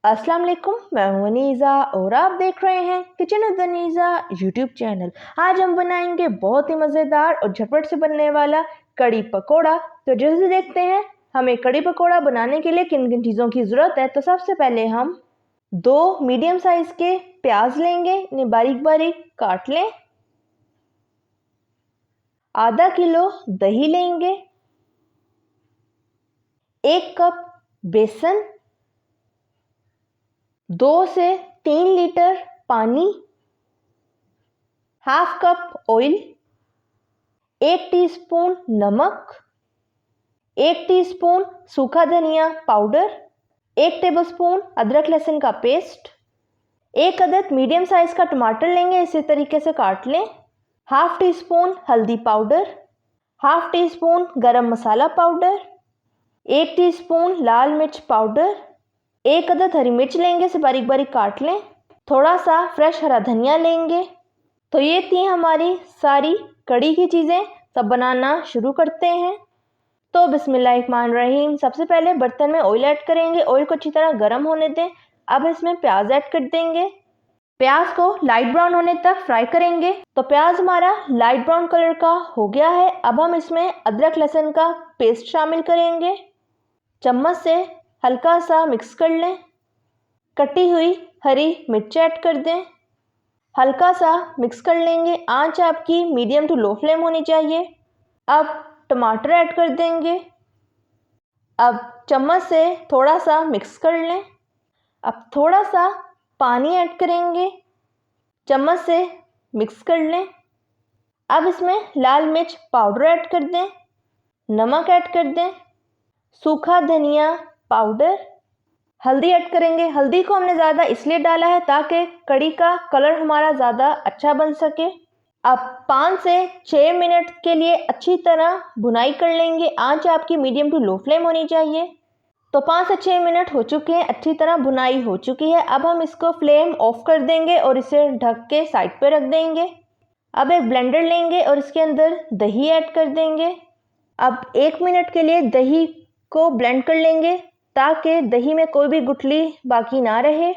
अस्सलाम वालेकुम, मैं हूं अनीज़ा और आप देख रहे हैं kitchen with Aniza YouTube channel. आज हम बनाएंगे बहुत ही मज़ेदार और झटपट से बनने वाला कड़ी पकोड़ा। तो जल्दी देखते हैं हमें कड़ी पकोड़ा बनाने के लिए किन किन चीज़ों की ज़रूरत है। तो सबसे पहले हम 2 मीडियम साइज़ के प्याज लेंगे, इन्हें बारीक बारीक काट लें। आधा किलो दही लेंगे, 1 कप बेसन, 2 से 3 लीटर पानी, हाफ कप ऑयल, 1 टीस्पून नमक, 1 टीस्पून सूखा धनिया पाउडर, 1 टेबलस्पून अदरक लहसुन का पेस्ट, 1 अदद मीडियम साइज का टमाटर लेंगे, इसी तरीके से काट लें। हाफ टी स्पून हल्दी पाउडर, हाफ टी स्पून गरम मसाला पाउडर, 1 टीस्पून लाल मिर्च पाउडर, 1 अदद हरी मिर्च लेंगे, इसे बारीक बारीक काट लें। थोड़ा सा फ्रेश हरा धनिया लेंगे। तो ये थी हमारी सारी कड़ी की चीज़ें। सब बनाना शुरू करते हैं। तो बिस्मिल्लाहिर्रहमानिर्रहीम। सबसे पहले बर्तन में ऑयल ऐड करेंगे। ऑयल को अच्छी तरह गर्म होने दें। अब इसमें प्याज ऐड कर देंगे। प्याज को लाइट ब्राउन होने तक फ्राई करेंगे। तो प्याज हमारा लाइट ब्राउन कलर का हो गया है। अब हम इसमें अदरक लहसुन का पेस्ट शामिल करेंगे। चम्मच से हल्का सा मिक्स कर लें। कटी हुई हरी मिर्च ऐड कर दें। हल्का सा मिक्स कर लेंगे। आंच आपकी मीडियम टू लो फ्लेम होनी चाहिए। अब टमाटर ऐड कर देंगे। अब चम्मच से थोड़ा सा मिक्स कर लें। अब थोड़ा सा पानी ऐड करेंगे। चम्मच से मिक्स कर लें। अब इसमें लाल मिर्च पाउडर ऐड कर दें, नमक ऐड कर दें, सूखा धनिया पाउडर, हल्दी ऐड करेंगे। हल्दी को हमने ज़्यादा इसलिए डाला है ताकि कड़ी का कलर हमारा ज़्यादा अच्छा बन सके। अब 5 से 6 मिनट के लिए अच्छी तरह भुनाई कर लेंगे। आंच आपकी मीडियम टू लो फ्लेम होनी चाहिए। तो 5 से 6 मिनट हो चुके हैं, अच्छी तरह भुनाई हो चुकी है। अब हम इसको फ्लेम ऑफ कर देंगे और इसे ढक के साइड पे रख देंगे। अब एक ब्लेंडर लेंगे और इसके अंदर दही ऐड कर देंगे। अब 1 मिनट के लिए दही को ब्लेंड कर लेंगे ताकि दही में कोई भी गुठली बाकी ना रहे।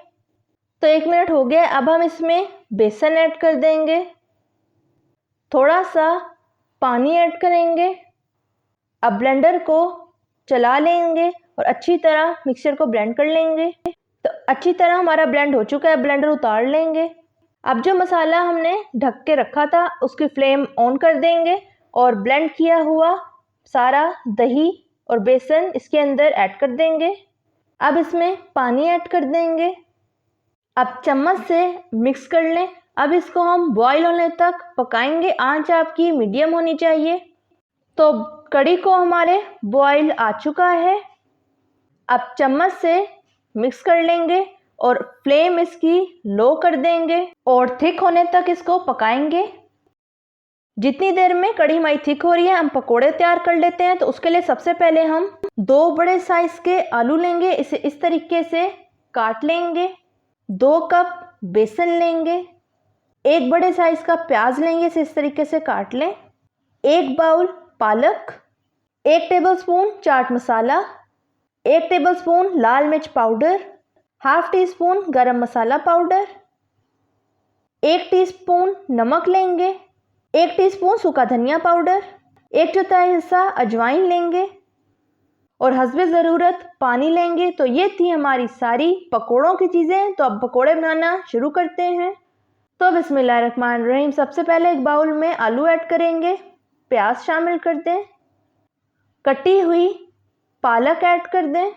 तो 1 मिनट हो गया। अब हम इसमें बेसन ऐड कर देंगे, थोड़ा सा पानी ऐड करेंगे। अब ब्लेंडर को चला लेंगे और अच्छी तरह मिक्सचर को ब्लेंड कर लेंगे। तो अच्छी तरह हमारा ब्लेंड हो चुका है। ब्लेंडर उतार लेंगे। अब जो मसाला हमने ढक के रखा था उसकी फ्लेम ऑन कर देंगे और ब्लेंड किया हुआ सारा दही और बेसन इसके अंदर ऐड कर देंगे। अब इसमें पानी ऐड कर देंगे। अब चम्मच से मिक्स कर लें। अब इसको हम बॉईल होने तक पकाएंगे। आंच आपकी मीडियम होनी चाहिए। तो कड़ी को हमारे बॉईल आ चुका है। अब चम्मच से मिक्स कर लेंगे और फ्लेम इसकी लो कर देंगे और थिक होने तक इसको पकाएंगे। जितनी देर में कड़ी हमारी थिक हो रही है हम पकोड़े तैयार कर लेते हैं। तो उसके लिए सबसे पहले हम 2 बड़े साइज के आलू लेंगे, इसे इस तरीके से काट लेंगे। 2 कप बेसन लेंगे, 1 बड़े साइज का प्याज लेंगे, इसे इस तरीके से काट लें। 1 बाउल पालक, 1 टेबलस्पून चाट मसाला, 1 टेबलस्पून लाल मिर्च पाउडर, हाफ टी स्पून गरम मसाला पाउडर, 1 टीस्पून नमक लेंगे, 1 टीस्पून सूखा धनिया पाउडर, 1/4 हिस्सा अजवाइन लेंगे और हस्बे ज़रूरत पानी लेंगे। तो ये थी हमारी सारी पकोड़ों की चीज़ें। तो अब पकोड़े बनाना शुरू करते हैं। तो बिस्मिल्लाहिर्रहमानिर्रहीम। सबसे पहले एक बाउल में आलू ऐड करेंगे, प्याज शामिल कर दें, कटी हुई पालक ऐड कर दें,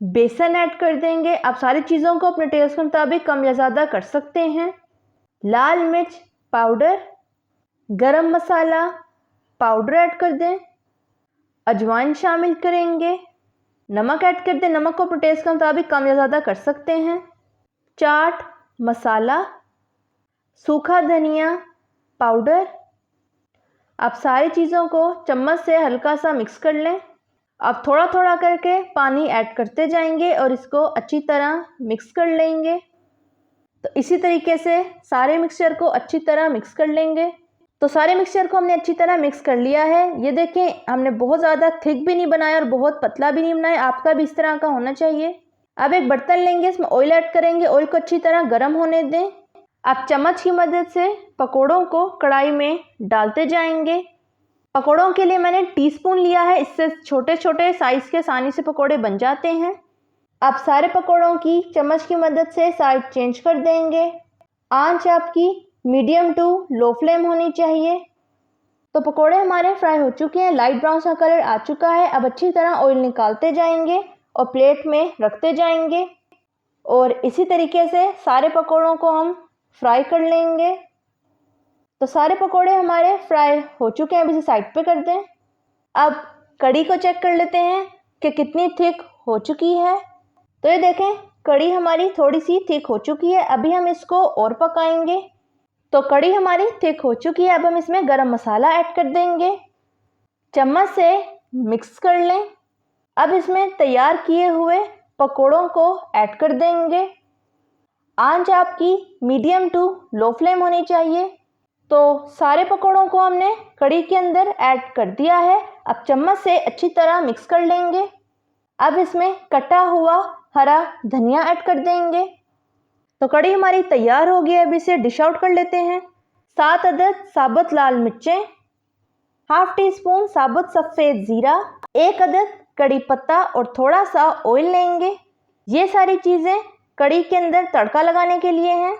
बेसन ऐड कर देंगे। आप सारी चीज़ों को अपने टेस्ट के मुताबिक कम या ज़्यादा कर सकते हैं। लाल मिर्च पाउडर, गरम मसाला पाउडर ऐड कर दें, अजवाइन शामिल करेंगे, नमक ऐड कर दें। नमक को अपने टेस्ट के मुताबिक कम या ज़्यादा कर सकते हैं। चाट मसाला, सूखा धनिया पाउडर। आप सारी चीज़ों को चम्मच से हल्का सा मिक्स कर लें। अब थोड़ा थोड़ा करके पानी ऐड करते जाएंगे और इसको अच्छी तरह मिक्स कर लेंगे। तो इसी तरीके से सारे मिक्सचर को अच्छी तरह मिक्स कर लेंगे। तो सारे मिक्सचर को हमने अच्छी तरह मिक्स कर लिया है। ये देखें, हमने बहुत ज़्यादा थिक भी नहीं बनाया और बहुत पतला भी नहीं बनाया। आपका भी इस तरह का होना चाहिए। अब एक बर्तन लेंगे, इसमें ऑयल ऐड करेंगे, ऑयल को अच्छी तरह गर्म होने दें। अब चम्मच की मदद से पकोड़ों को कढ़ाई में डालते जाएंगे। पकोड़ों के लिए मैंने टीस्पून लिया है, इससे छोटे छोटे साइज़ के आसानी से पकोड़े बन जाते हैं। अब सारे पकोड़ों की चम्मच की मदद से साइड चेंज कर देंगे। आंच आपकी मीडियम टू लो फ्लेम होनी चाहिए। तो पकोड़े हमारे फ्राई हो चुके हैं, लाइट ब्राउन सा कलर आ चुका है। अब अच्छी तरह ऑयल निकालते जाएंगे और प्लेट में रखते जाएंगे और इसी तरीके से सारे पकोड़ों को हम फ्राई कर लेंगे। तो सारे पकोड़े हमारे फ्राई हो चुके हैं, अब इसे साइड पे कर दें। अब कढ़ी को चेक कर लेते हैं कि कितनी थिक हो चुकी है। तो ये देखें, कढ़ी हमारी थोड़ी सी थिक हो चुकी है। अभी हम इसको और पकाएंगे। तो कढ़ी हमारी थिक हो चुकी है, अब हम इसमें गरम मसाला ऐड कर देंगे। चम्मच से मिक्स कर लें। अब इसमें तैयार किए हुए पकोड़ों को ऐड कर देंगे। आंच आपकी मीडियम टू लो फ्लेम होनी चाहिए। तो सारे पकोड़ों को हमने कढ़ी के अंदर ऐड कर दिया है। अब चम्मच से अच्छी तरह मिक्स कर लेंगे। अब इसमें कटा हुआ हरा धनिया ऐड कर देंगे। तो कढ़ी हमारी तैयार हो गई है, अब इसे डिश आउट कर लेते हैं। 7 अदद साबुत लाल मिर्चें, हाफ टी स्पून साबुत सफ़ेद ज़ीरा, 1 अदद कड़ी पत्ता और थोड़ा सा ऑयल लेंगे। ये सारी चीज़ें कढ़ी के अंदर तड़का लगाने के लिए हैं।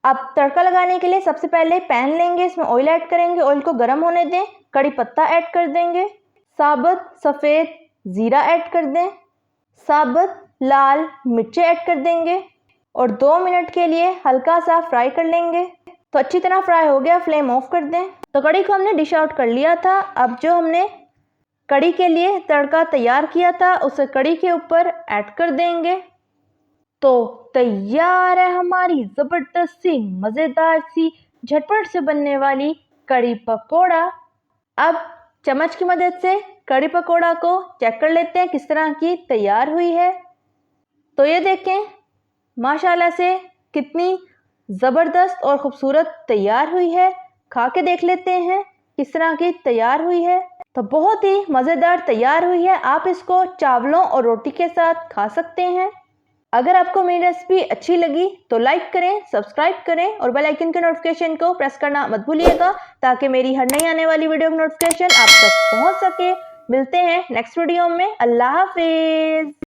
अब तड़का लगाने के लिए सबसे पहले पैन लेंगे, इसमें ऑयल ऐड करेंगे, ऑयल को गर्म होने दें, कड़ी पत्ता ऐड कर देंगे, साबुत सफ़ेद ज़ीरा ऐड कर दें, साबुत लाल मिर्चें ऐड कर देंगे और 2 मिनट के लिए हल्का सा फ्राई कर लेंगे। तो अच्छी तरह फ्राई हो गया, फ्लेम ऑफ कर दें। तो कढ़ी को हमने डिश आउट कर लिया था। अब जो हमने कढ़ी के लिए तड़का तैयार किया था उसे कढ़ी के ऊपर ऐड कर देंगे। तो तैयार है हमारी ज़बरदस्त सी मज़ेदार सी झटपट से बनने वाली कढ़ी पकोड़ा। अब चम्मच की मदद से कढ़ी पकोड़ा को चेक कर लेते हैं किस तरह की तैयार हुई है। तो ये देखें, माशाल्लाह से कितनी ज़बरदस्त और ख़ूबसूरत तैयार हुई है। खा के देख लेते हैं किस तरह की तैयार हुई है। तो बहुत ही मज़ेदार तैयार हुई है। आप इसको चावलों और रोटी के साथ खा सकते हैं। अगर आपको मेरी रेसिपी अच्छी लगी तो लाइक करें, सब्सक्राइब करें और बेल आइकन के नोटिफिकेशन को प्रेस करना मत भूलिएगा ताकि मेरी हर नई आने वाली वीडियो की नोटिफिकेशन आप तक पहुंच सके। मिलते हैं नेक्स्ट वीडियो में। अल्लाह हाफिज़।